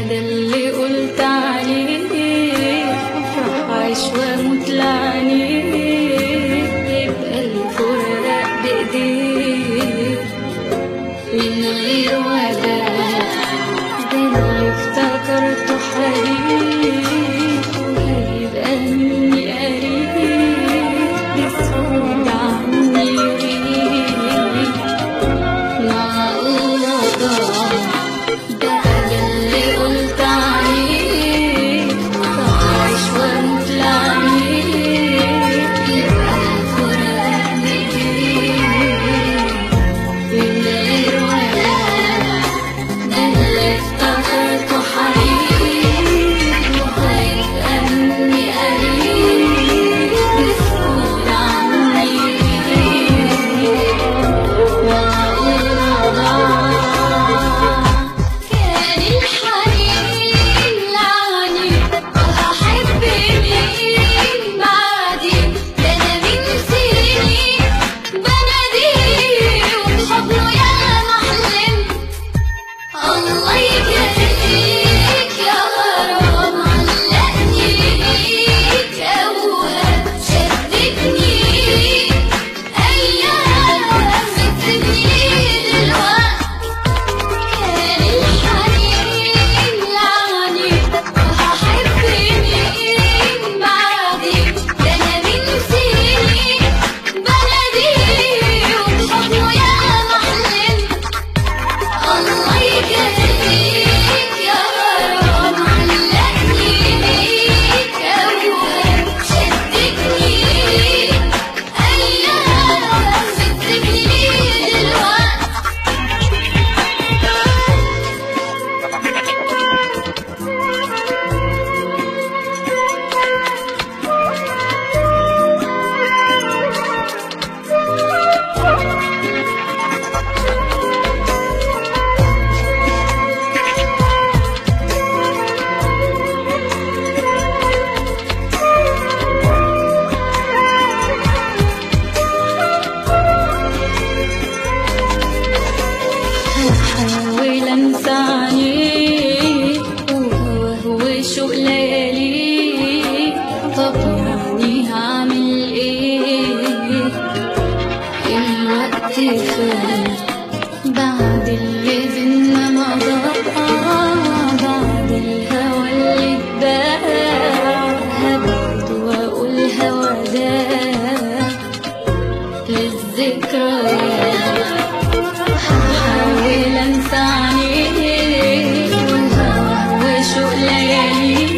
ده اللي قلت عليه افرح عيش واموت لعنيه، يبقى الفراق بايديه من غير وداع. ده اللي افتكرته حبيب وهيبقى مني قريب، بيسود عني يغيب معقول ضاع. ده اللي قلت عليه عايش واموت لعنيه، يبقى الفراق بايديه من غير وداع. ده اللي افتكرته حبيب وهيبقى مني قريب، بيسود عني يغيب معقول ضاع. الله يجازيك يا غرام، علقني بيك أوهام شدتني أيام بتسيبني دلوقت. كان الحنين لعني وهحب مين بعدي، ده أنا من سنين بلدي وبحضنه ياما حلمت. الله يجازيك يا غرام، علقني بيك أوهام شدتني أيام بتسيبني دلوقت. هحاول انسى عينيه وهو شوق ليالي، طب يعني هعمل ايه؟ الوقت فات بعد اللي بينا مضى، بعد الهوى اللي اتباع، هبعد واقولها وداع للذكريات. هحاول انسى عينيه وشوق ليالي،